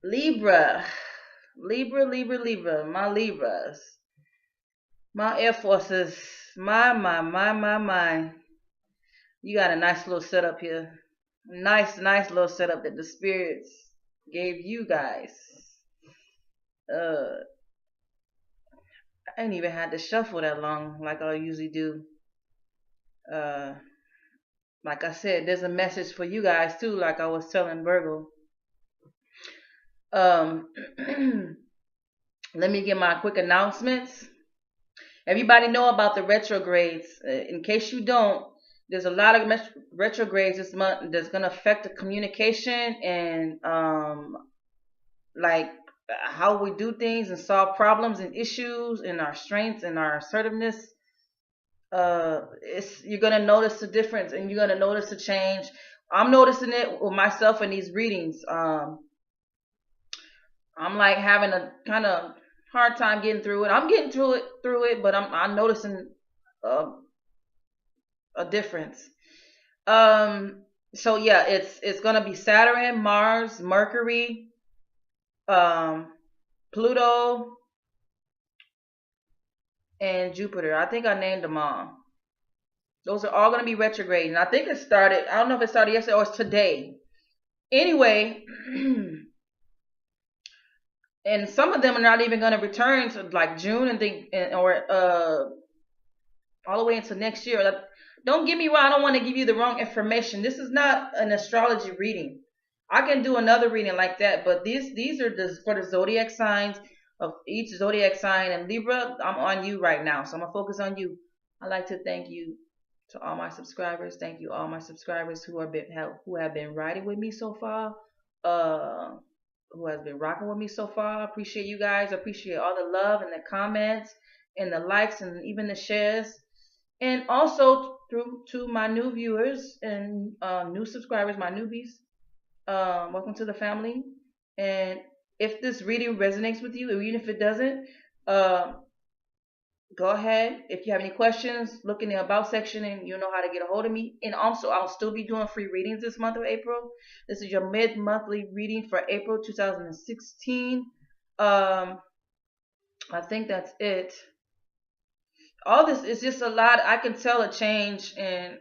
Libra. Libra. My Libras. My Air Forces. My. You got a nice little setup here. Nice little setup that the spirits gave you guys. Uh, I ain't even had to shuffle that long like I usually do. Uh, like I said, there's a message for you guys too, like I was telling Virgo. Um, let me get my quick announcements. Everybody know about the retrogrades. In case you don't, there's a lot of retrogrades this month that's gonna affect the communication and like how we do things and solve problems and issues and our strengths and our assertiveness. It's you're gonna notice the difference and you're gonna notice the change. I'm noticing it with myself in these readings. I'm like having a kind of hard time getting through it. I'm getting through it, but I'm noticing uh, a difference. Um, so yeah, it's gonna be Saturn, Mars, Mercury, um, Pluto, and Jupiter. I think I named them all. Those are all gonna be retrograde, and I think it started. I don't know if it started yesterday or it's today. Anyway, and some of them are not even gonna return to like June and think or all the way into next year. Like, don't get me wrong. I don't want to give you the wrong information. This is not an astrology reading. I can do another reading like that, but these are for the zodiac signs of each zodiac sign. And Libra, I'm on you right now, so I'm gonna focus on you. I'd like to thank you to all my subscribers. Thank you all my subscribers who have been riding with me so far. Uh, who has been rocking with me so far. I appreciate you guys. I appreciate all the love and the comments and the likes and even the shares. And also through to my new viewers and new subscribers, my newbies. Welcome to the family. And if this reading resonates with you, or even if it doesn't, uh, go ahead. If you have any questions, look in the about section and you'll know how to get a hold of me. And also, I'll still be doing free readings this month of April. This is your mid-monthly reading for April 2016. I think that's it. All this is just a lot. I can tell a change in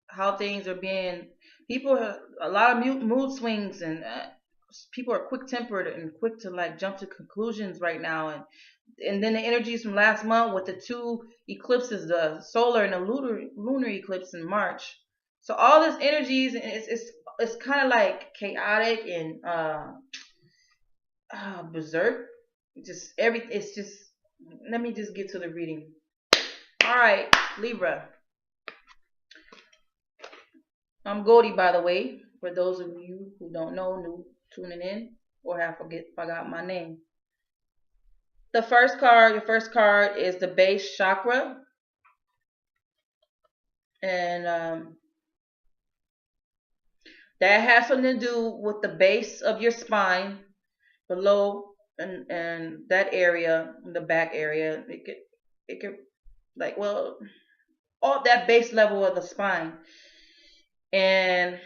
how things are being. People have a lot of mood swings, and people are quick tempered and quick to like jump to conclusions right now. And then the energies from last month with the two eclipses, the solar and the lunar eclipse in March. So all this energies, it's kind of like chaotic and berserk. Just every it's just. Let me just get to the reading. All right, Libra. I'm Goldie, by the way, for those of you who don't know, new tuning in, or have forgot my name. Your first card is the base chakra, and that has something to do with the base of your spine, below and that area, the back area. It could like all that base level of the spine, and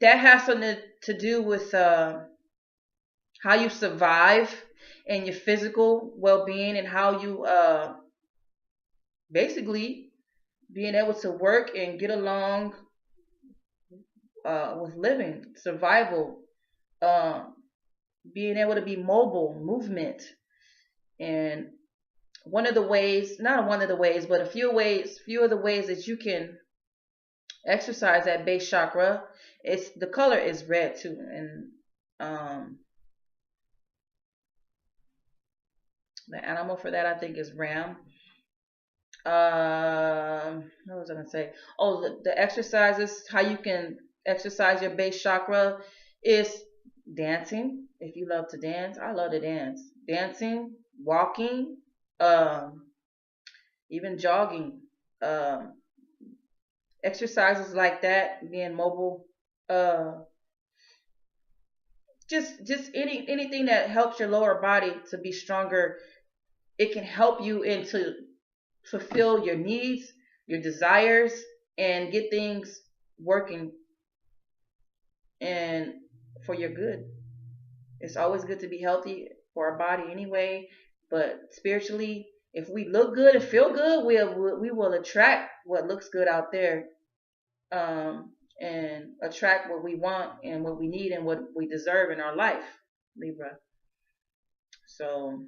that has something to do with how you survive and your physical well-being and how you basically being able to work and get along with living survival, uh, being able to be mobile, movement. And one of the ways, not one of the ways, but few of the ways that you can exercise that base chakra, it's the color is red too. And the animal for that I think is ram. What was I gonna say? Oh, the exercises, how you can exercise your base chakra is dancing. If you love to dance, I love to dance. Dancing, walking, um, even jogging, um, exercises like that, being mobile, uh, just anything that helps your lower body to be stronger. It can help you into fulfill your needs, your desires, and get things working and for your good. It's always good to be healthy for our body anyway, but spiritually, if we look good and feel good, we will attract what looks good out there, and attract what we want and what we need and what we deserve in our life, Libra. So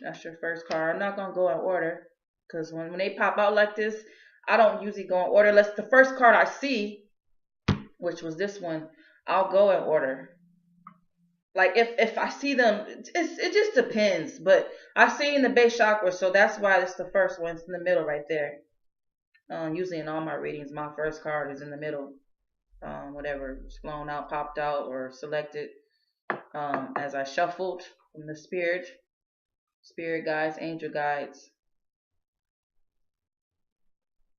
that's your first card. I'm not gonna go in order because when they pop out like this, I don't usually go in order unless the first card I see, which was this one, I'll go in order. Like if I see them, it just depends. But I see in the base chakra, so that's why it's the first one. It's in the middle right there. Usually in all my readings, my first card is in the middle. Whatever is flown out, popped out, or selected as I shuffled from the spirit guides, angel guides.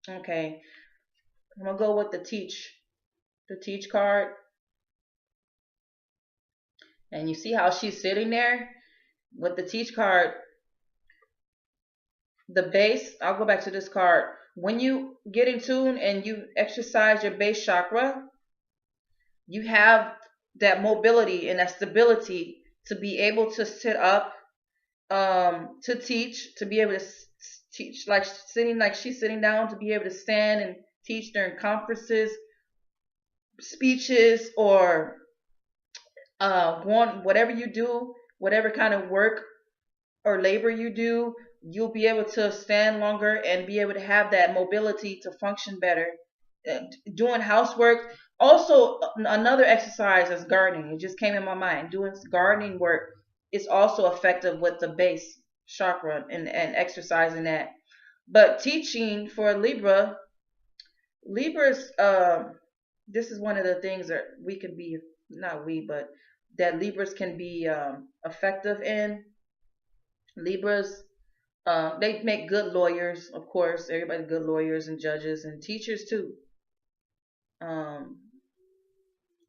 Okay, I'm gonna go with the teach card. And you see how she's sitting there with the teach card. The base, I'll go back to this card. When you get in tune and you exercise your base chakra, you have that mobility and that stability to be able to sit up, to teach, to be able to teach like she's sitting down, to be able to stand and teach during conferences, speeches, or whatever you do, whatever kind of work or labor you do, you'll be able to stand longer and be able to have that mobility to function better. Doing housework, also another exercise is gardening. It just came in my mind. Doing gardening work is also effective with the base chakra and exercising that. But teaching for Libra's, this is one of the things that we can be, not we, but that Libras can be effective in. Libras, they make good lawyers, of course. Everybody good lawyers and judges and teachers too.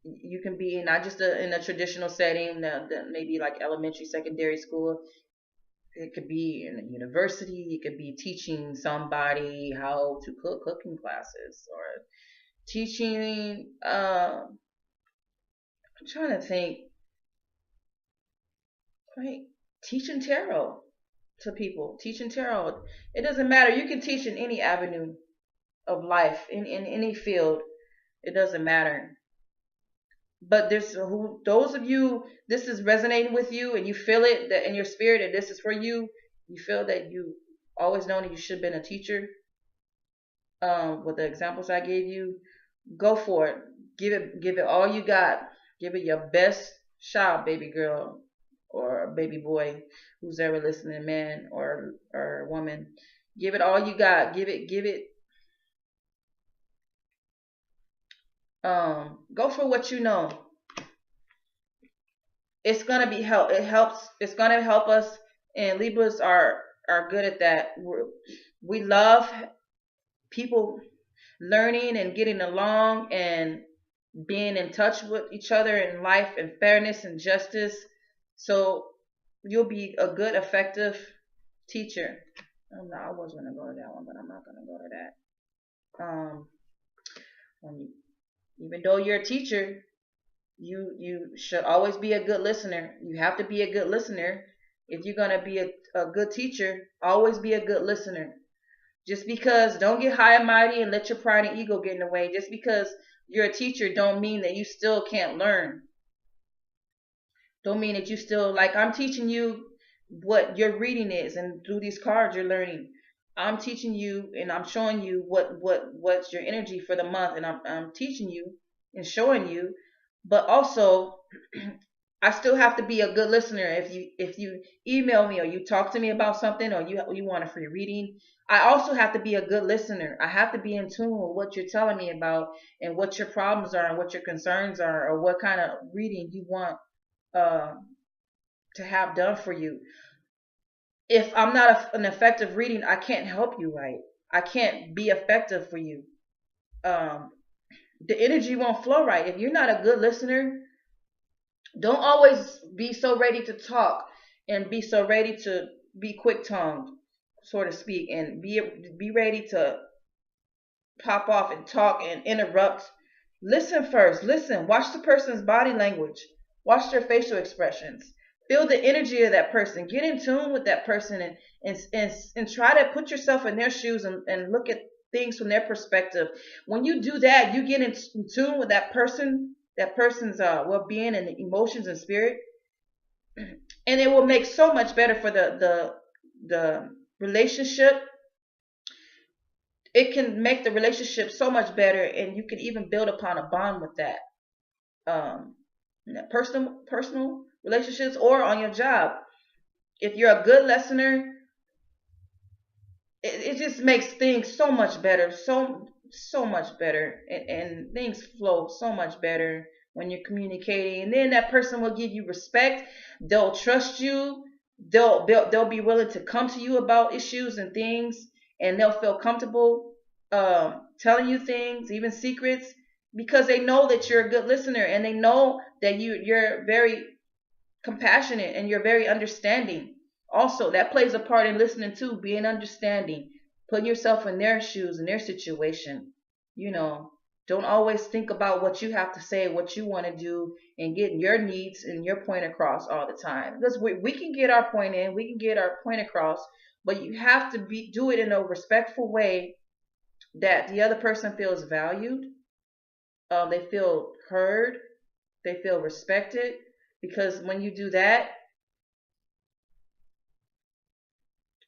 You can be not just in a traditional setting, maybe like elementary, secondary school. It could be in a university. It could be teaching somebody how to cook, cooking classes, or teaching. I'm trying to think. Right, teaching tarot to people. Teaching tarot. It doesn't matter. You can teach in any avenue of life, in any field. It doesn't matter. But those of you, this is resonating with you, and you feel it that in your spirit, and this is for you. You feel that you always known that you should have been a teacher. With the examples I gave you, go for it. Give it all you got. Give it your best shot, baby girl or baby boy, who's ever listening, man or woman. Give it all you got. Give it. Go for what you know. It's gonna be help. It helps. It's gonna help us. And Libras are good at that. We love people learning and getting along and being in touch with each other in life and fairness and justice. So you'll be a good, effective teacher. Oh, no, I was going to go to that one, but I'm not going to go to that. Even though you're a teacher, you should always be a good listener. You have to be a good listener. If you're going to be a good teacher, always be a good listener. Just because, don't get high and mighty and let your pride and ego get in the way. Just because you're a teacher don't mean that you still can't learn. Don't mean that you still, like, I'm teaching you what your reading is, and through these cards you're learning. I'm teaching you and I'm showing you what's your energy for the month, and I'm teaching you and showing you. But also, I still have to be a good listener. If you email me or you talk to me about something, or you want a free reading, I also have to be a good listener. I have to be in tune with what you're telling me about, and what your problems are, and what your concerns are, or what kind of reading you want to have done for you. If I'm not an effective reading, I can't help you right. I can't be effective for you. The energy won't flow right. If you're not a good listener, don't always be so ready to talk and be so ready to be quick-tongued, so to speak, and be ready to pop off and talk and interrupt. Listen first. Listen. Watch the person's body language. Watch their facial expressions. Feel the energy of that person. Get in tune with that person and try to put yourself in their shoes and look at things from their perspective. When you do that, you get in tune with that person's well-being and emotions and spirit, and it will make so much better for the relationship. It can make the relationship so much better, and you can even build upon a bond with that. Um, personal relationships or on your job. If you're a good listener, it just makes things so much better, so much better, and things flow so much better when you're communicating. And then that person will give you respect. They'll trust you. They'll be willing to come to you about issues and things, and they'll feel comfortable telling you things, even secrets, because they know that you're a good listener, and they know that you're very compassionate and you're very understanding. Also, that plays a part in listening too, being understanding, putting yourself in their shoes, in their situation. You know, don't always think about what you have to say, what you want to do, and getting your needs and your point across all the time. Because we can get our point in, we can get our point across, but you have to do it in a respectful way that the other person feels valued, they feel heard, they feel respected. Because when you do that,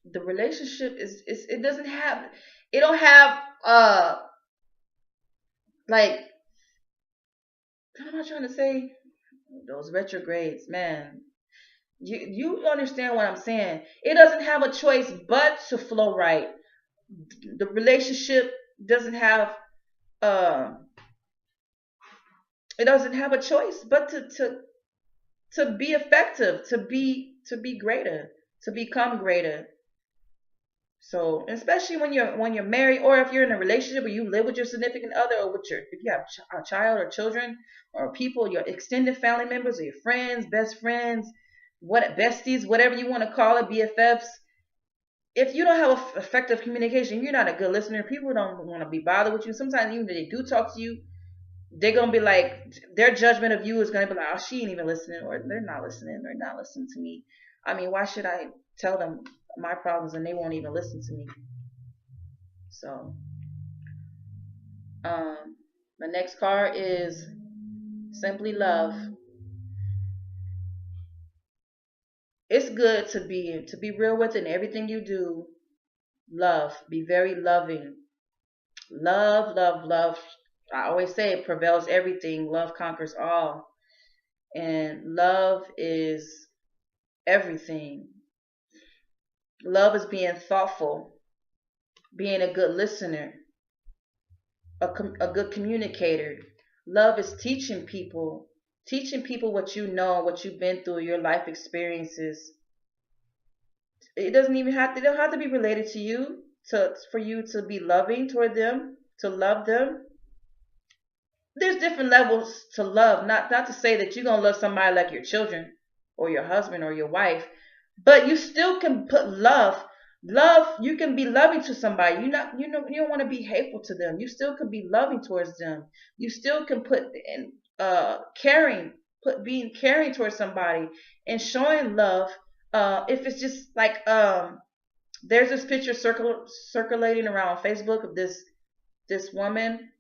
the relationship is it doesn't have it don't have like, what am I trying to say? Those retrogrades, man. You understand what I'm saying? It doesn't have a choice but to flow right. The relationship doesn't have uh it doesn't have a choice but to be effective, to be greater, to become greater. So, especially when you're married, or if you're in a relationship or you live with your significant other, or with your if you have a child or children or people, your extended family members or your friends, best friends, what besties, whatever you want to call it, BFFs. If you don't have effective communication, you're not a good listener. People don't want to be bothered with you. Sometimes even if they do talk to you, they're gonna be like, their judgment of you is gonna be like, oh, she ain't even listening, or they're not listening to me. I mean, why should I tell them my problems and they won't even listen to me? So, the next card is simply love. It's good to be real with it in everything you do. Love, be very loving. Love, love, love. I always say it prevails everything. Love conquers all, and love is everything. Love is being thoughtful, being a good listener, a good communicator. Love is teaching people what you know, what you've been through, your life experiences. It doesn't even have to. They don't have to be related to you for you to be loving toward them, to love them. There's different levels to love. Not to say that you're gonna love somebody like your children or your husband or your wife, but you still can put love. You can be loving to somebody. You don't want to be hateful to them. You still can be loving towards them. You still can put in caring, put being caring towards somebody and showing love. If it's just like there's this picture circulating around Facebook of this woman,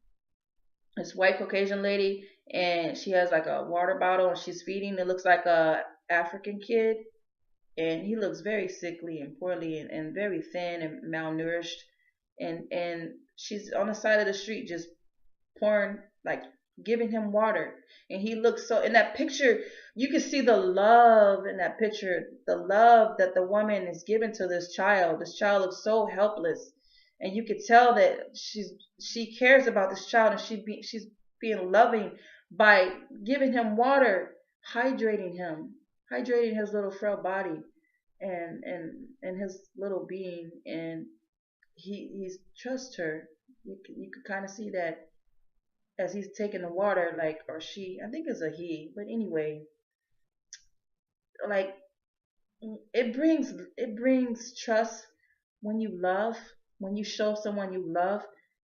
this white Caucasian lady, and she has like a water bottle and she's feeding. It looks like a African kid, and he looks very sickly and poorly and very thin and malnourished. And she's on the side of the street just pouring, like, giving him water. And he looks so, in that picture, you can see the love in that picture, the love that the woman is giving to this child. This child looks so helpless, and you could tell that she cares about this child, and she's being loving by giving him water, hydrating him, hydrating his little frail body and his little being. And he's trusts her. You could kind of see that as he's taking the water, like, or she, I think it's a he, but anyway, like, it brings trust when you love, when you show someone you love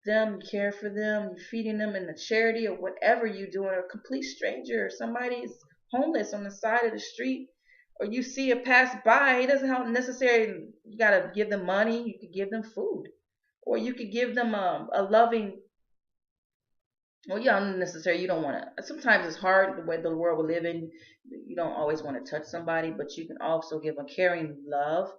them, you care for them, you're feeding them in the charity or whatever you do, or a complete stranger, or somebody's homeless on the side of the street, or you see it pass by, it doesn't have necessarily you gotta give them money. You could give them food, or you could give them a loving. Well, yeah, unnecessary. You don't want to. Sometimes it's hard the way the world we live in. You don't always want to touch somebody, but you can also give a caring love,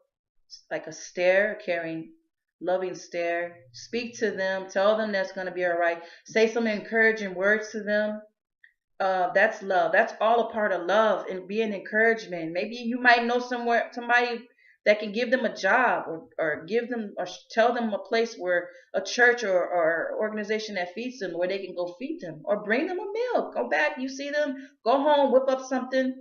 like a stare, a caring, loving stare. Speak to them. Tell them that's going to be all right. Say some encouraging words to them. That's love. That's all a part of love and be an encouragement. Maybe you might know somebody that can give them a job, or give them, or tell them a place where a church, or organization that feeds them, where they can go feed them, or bring them a meal. Go back, you see them, go home, whip up something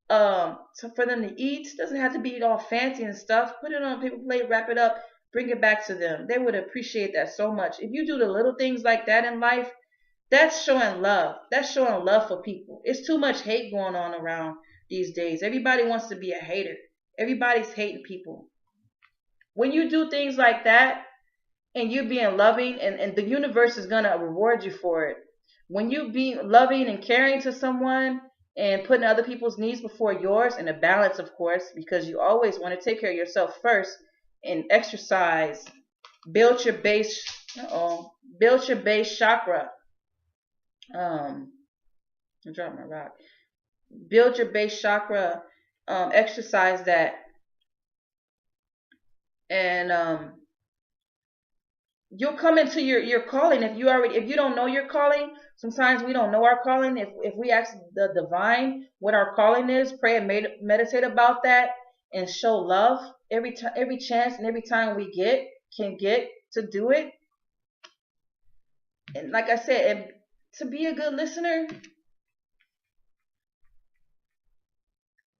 so for them to eat. It doesn't have to be all fancy and stuff. Put it on a paper plate, wrap it up, bring it back to them. They would appreciate that so much. If you do the little things like that in life, that's showing love. That's showing love for people. It's too much hate going on around these days. Everybody wants to be a hater. Everybody's hating people. When you do things like that and you're being loving, and the universe is going to reward you for it. When you be loving and caring to someone and putting other people's needs before yours, in a balance, of course, because you always want to take care of yourself first, and exercise, build your base, build your base chakra. I dropped my rock. Build your base chakra. Exercise that, and you'll come into your calling. If you don't know your calling, sometimes we don't know our calling. If we ask the divine what our calling is, pray and meditate about that, and show love every chance and every time we can get to do it. And like I said, to be a good listener,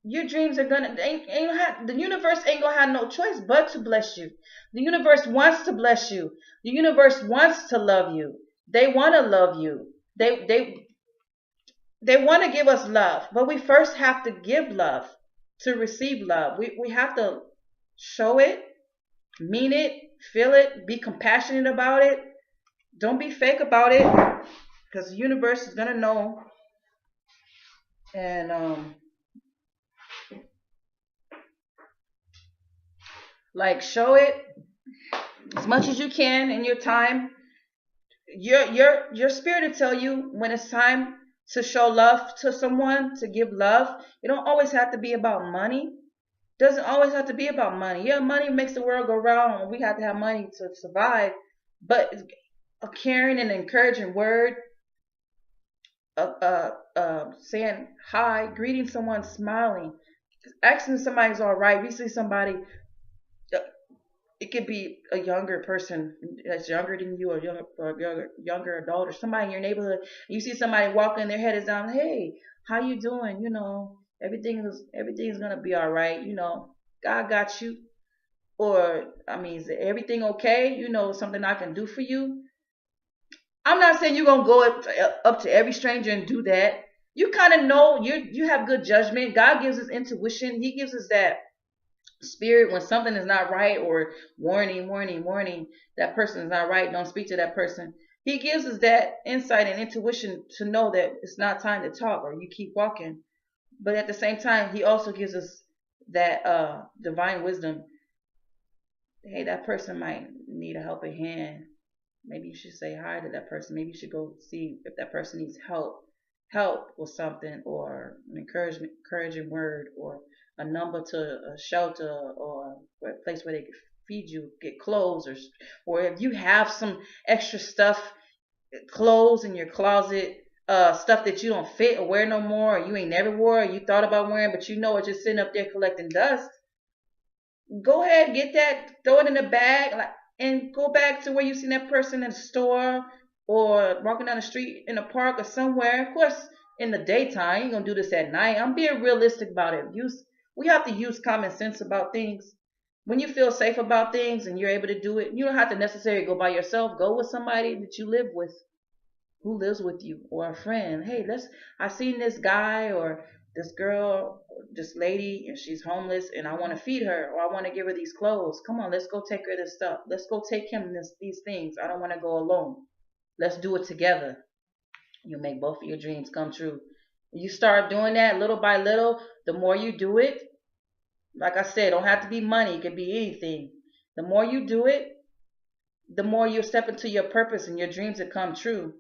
your dreams are gonna the universe ain't gonna have no choice but to bless you. The universe wants to bless you. The universe wants to love you. They want to love you. They want to give us love, but we first have to give love to receive love. We have to show it, mean it, feel it, be compassionate about it. Don't be fake about it, because the universe is gonna know. And like, show it as much as you can in your time. Your spirit will tell you when it's time to show love to someone, to give love. It don't always have to be about money. Doesn't always have to be about money. Yeah, money makes the world go round. We have to have money to survive. But a caring and encouraging word, saying hi, greeting someone, smiling, asking somebody's all right. We see somebody, it could be a younger person that's younger than you, or younger adult, or somebody in your neighborhood. You see somebody walking, their head is down. Hey, how you doing? Everything's gonna be all right. God got you. Or, I mean, is everything okay? Something I can do for you. I'm not saying you're gonna go up to every stranger and do that. You kind of know, you have good judgment. God gives us intuition. He gives us that spirit when something is not right, or warning, that person is not right, don't speak to that person. He gives us that insight and intuition to know that it's not time to talk, or you keep walking. But at the same time, he also gives us that divine wisdom. Hey, that person might need a helping hand. Maybe you should say hi to that person. Maybe you should go see if that person needs help with something, or an encouraging word, or a number to a shelter, or a place where they can feed you, get clothes, or if you have some extra stuff, clothes in your closet, stuff that you don't fit or wear no more, or you ain't never wore, or you thought about wearing, but it's just sitting up there collecting dust. Go ahead, get that, throw it in a bag, and go back to where you seen that person in the store, or walking down the street in a park or somewhere. Of course, in the daytime, you ain't gonna do this at night. I'm being realistic about it. We have to use common sense about things. When you feel safe about things and you're able to do it, you don't have to necessarily go by yourself. Go with somebody that you live with, who lives with you, or a friend. Hey, I seen this guy or this girl, this lady, and she's homeless, and I want to feed her, or I want to give her these clothes. Come on, let's go take her this stuff. Let's go take him these things. I don't want to go alone. Let's do it together. You'll make both of your dreams come true. You start doing that little by little. The more you do it, like I said, don't have to be money. It could be anything. The more you do it, the more you step into your purpose and your dreams that come true.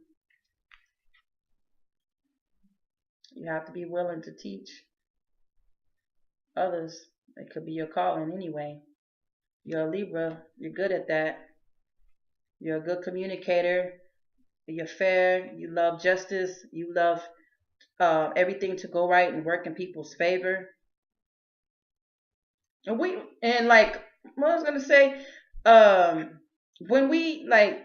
You have to be willing to teach others. It could be your calling anyway. You're a Libra. You're good at that. You're a good communicator. You're fair. You love justice. You love everything to go right and work in people's favor. And like what I was gonna say, um, when we like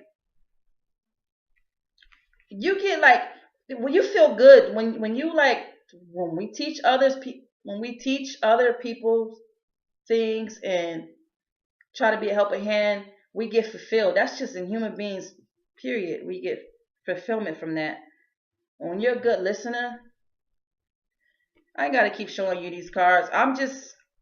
you get like when you feel good when you like when we teach when we teach other people things and try to be a helping hand, we get fulfilled. That's just in human beings, period. We get fulfillment from that. When you're a good listener, I ain't gotta keep showing you these cards.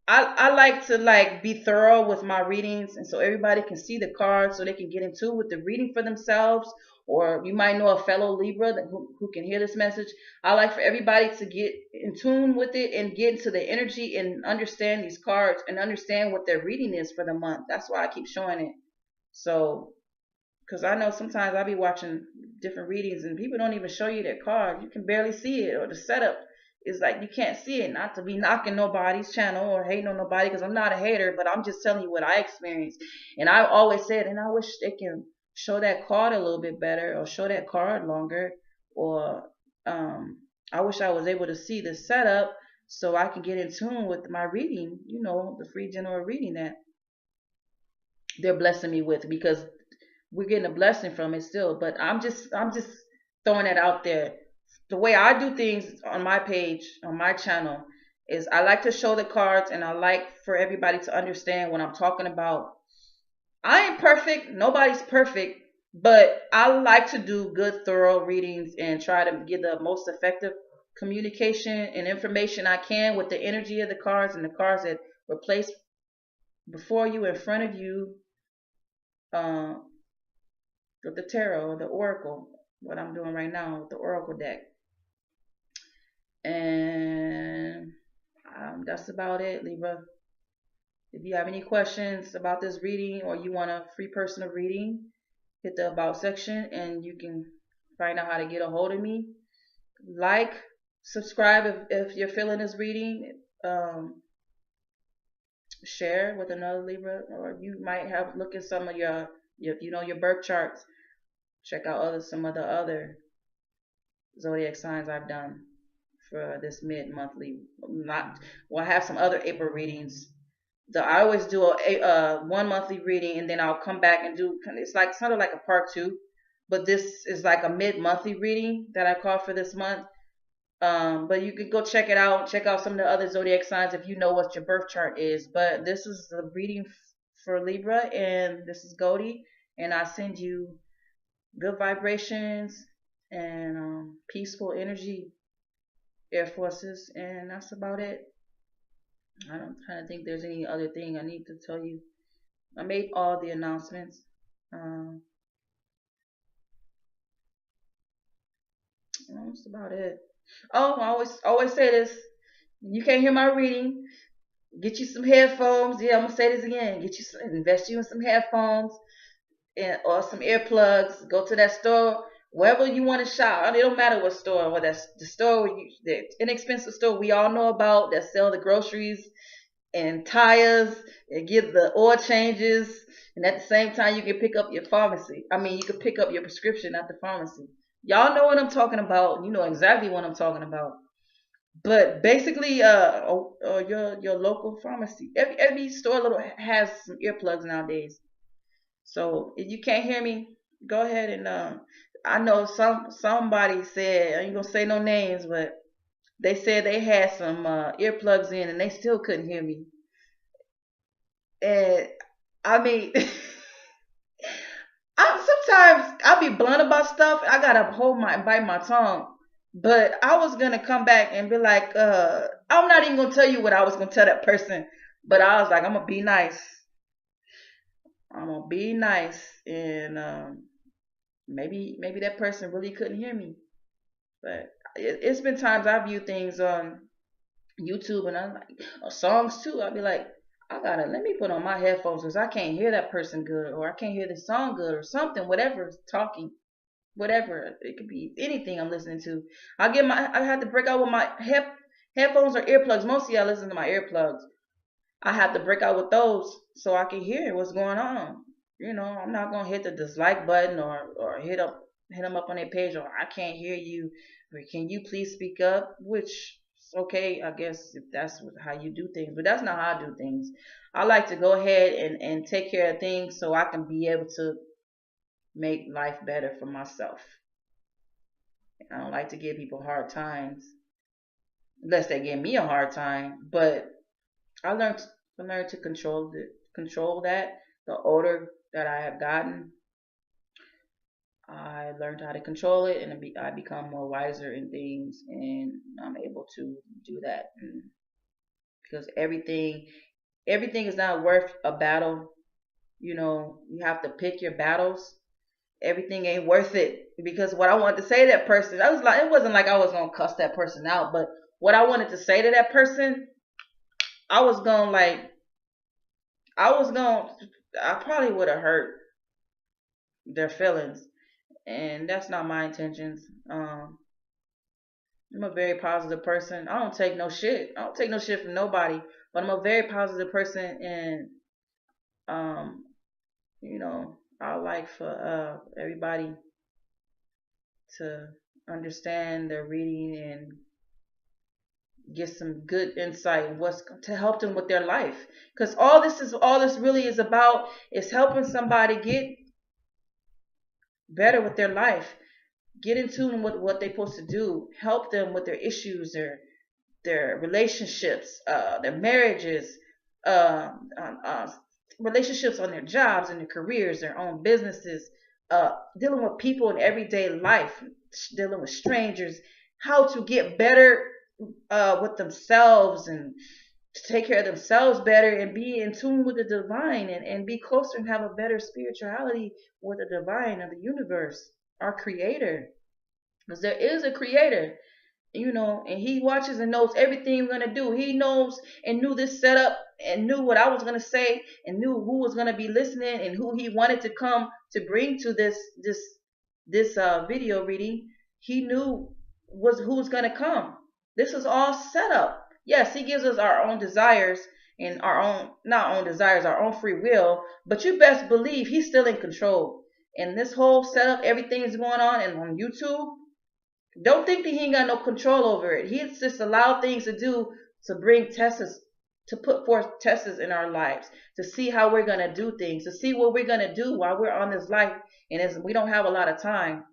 I like to like be thorough with my readings, and so everybody can see the cards, so they can get into with the reading for themselves. Or you might know a fellow Libra who can hear this message. I like for everybody to get in tune with it and get into the energy and understand these cards and understand what their reading is for the month. That's why I keep showing it. So, because I know sometimes I'll be watching different readings and people don't even show you their card. You can barely see it, or the setup is like you can't see it. Not to be knocking nobody's channel or hating on nobody, because I'm not a hater, but I'm just telling you what I experienced. And I always said, and I wish they can show that card a little bit better or show that card longer. Or I wish I was able to see the setup so I can get in tune with my reading, the free general reading that they're blessing me with, because we're getting a blessing from it still. But I'm just throwing it out there. The way I do things on my page, on my channel, is I like to show the cards, and I like for everybody to understand what I'm talking about. I ain't perfect. Nobody's perfect. But I like to do good, thorough readings and try to get the most effective communication and information I can with the energy of the cards and the cards that were placed before you, in front of you, uh, with the tarot or the oracle. What I'm doing right now with the oracle deck. And that's about it, Libra. If you have any questions about this reading or you want a free personal reading, hit the about section and you can find out how to get a hold of me. Like, subscribe if you're feeling this reading. Share with another Libra, or you might have look at some of your if you know your birth charts. Check out some of the other zodiac signs I've done for this mid-monthly. I have some other April readings. I always do a 1 monthly reading, and then I'll come back and do. It's like sort of like a part two, but this is like a mid-monthly reading that I call for this month. But you can go check it out. Check out some of the other zodiac signs if you know what your birth chart is. But this is the reading for Libra, and this is Goldie, and I send you good vibrations and peaceful energy, Air Forces, and that's about it. I don't kind of think there's any other thing I need to tell you. I made all the announcements. That's about it. Oh, I always say this. You can't hear my reading. Get you some headphones. Yeah, I'm gonna say this again. Invest you in some headphones or some earplugs. Go to that store, wherever you want to shop. It don't matter what store. Well, that's the store, the inexpensive store we all know about that sell the groceries and tires and give the oil changes. And at the same time, you can pick up your pharmacy. You can pick up your prescription at the pharmacy. Y'all know what I'm talking about. You know exactly what I'm talking about. But basically, your local pharmacy. Every store little has some earplugs nowadays. So if you can't hear me, go ahead and I know somebody said, I ain't gonna say no names, but they said they had some earplugs in and they still couldn't hear me. And I mean, sometimes I'll be blunt about stuff. I gotta bite my tongue. But I was gonna come back and be like, I'm not even gonna tell you what I was gonna tell that person. But I was like, I'm gonna be nice. And maybe that person really couldn't hear me. But it's been times I view things on YouTube and I'm like, songs too. I'll be like, I gotta let me put on my headphones because I can't hear that person good, or I can't hear this song good, or something, whatever is talking, whatever. It could be anything I'm listening to. I have to break out with my headphones or earplugs. Mostly I listen to my earplugs. I have to break out with those so I can hear what's going on. I'm not gonna hit the dislike button or hit them up on their page, or I can't hear you, or can you please speak up? Which is okay, I guess, if that's how you do things, but that's not how I do things. I like to go ahead and take care of things so I can be able to make life better for myself. I don't like to give people hard times unless they give me a hard time, but I learned to control that. The older that I have gotten, I learned how to control it, and I become more wiser in things, and I'm able to do that. Because everything is not worth a battle. You have to pick your battles. Everything ain't worth it, because what I wanted to say to that person, I was like, it wasn't like I was gonna cuss that person out, but what I wanted to say to that person, I was gonna like, I probably would have hurt their feelings, and that's not my intentions. I'm a very positive person. I don't take no shit. I don't take no shit from nobody. But I'm a very positive person, and um, I like for everybody to understand their reading and get some good insight in what's to help them with their life. Because all this really is about is helping somebody get better with their life, get in tune with what they're supposed to do, help them with their issues, their relationships, their marriages, uh, uh, relationships on their jobs and their careers, their own businesses, dealing with people in everyday life, dealing with strangers, how to get better with themselves and to take care of themselves better and be in tune with the divine, and be closer and have a better spirituality with the divine of the universe, our creator. Because there is a creator, and he watches and knows everything we're going to do. He knows and knew this setup and knew what I was going to say and knew who was going to be listening and who he wanted to come to bring to this video reading. He knew who was going to come. This is all set up. Yes, he gives us our own desires and our own, not own desires, our own free will, but you best believe he's still in control. And this whole setup, everything is going on, and on YouTube, don't think that he ain't got no control over it. He's just allowed things to do to bring tests, to put forth tests in our lives, to see how we're going to do things, to see what we're going to do while we're on this life. And we don't have a lot of time,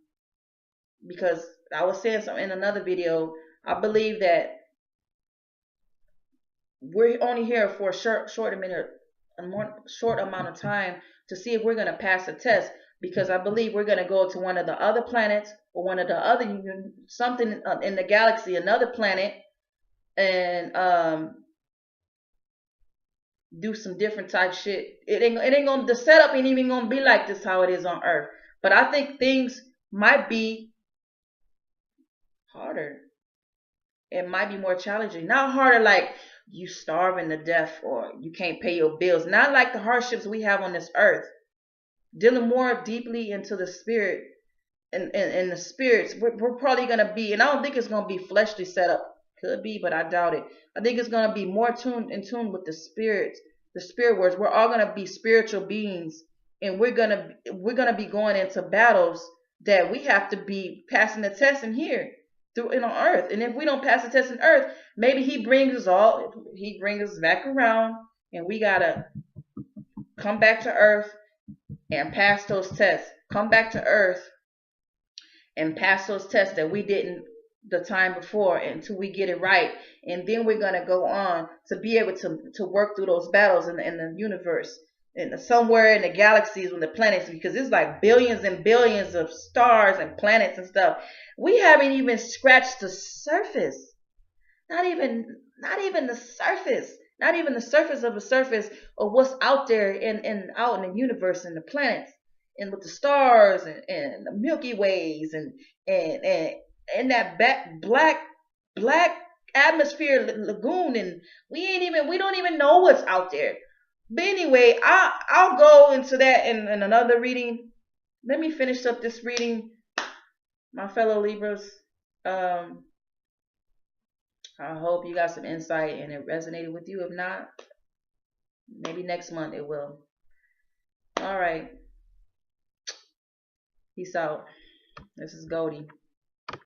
because I was saying something in another video. I believe that we're only here for a short amount of time to see if we're going to pass the test, because I believe we're going to go to one of the other planets, or one of the other something in the galaxy, another planet, and do some different type shit. It ain't gonna, the setup ain't even gonna be like this how it is on Earth. But I think things might be harder. It might be more challenging. Not harder like you starving to death or you can't pay your bills. Not like the hardships we have on this earth. Dealing more deeply into the spirit and the spirits. We're probably gonna be, and I don't think it's gonna be fleshly set up. Could be, but I doubt it. I think it's gonna be more in tune with the spirits, the spirit words. We're all gonna be spiritual beings, and we're gonna be going into battles that we have to be passing the test in here on earth. And if we don't pass the test in earth, maybe he brings us back around, and we gotta come back to earth and pass those tests. Come back to earth and pass those tests that we didn't the time before, until we get it right. And then we're going to go on to be able to work through those battles in the universe, somewhere in the galaxies, and the planets, because it's like billions and billions of stars and planets and stuff. We haven't even scratched the surface. Not even the surface. Not even the surface of the surface of what's out there and out in the universe and the planets, and with the stars and the Milky Ways and in that black atmosphere lagoon, and we don't even know what's out there. But anyway, I'll go into that in another reading. Let me finish up this reading, my fellow Libras. Um, I hope you got some insight and it resonated with you. If not, maybe next month it will. All right. Peace out. This is Goldie.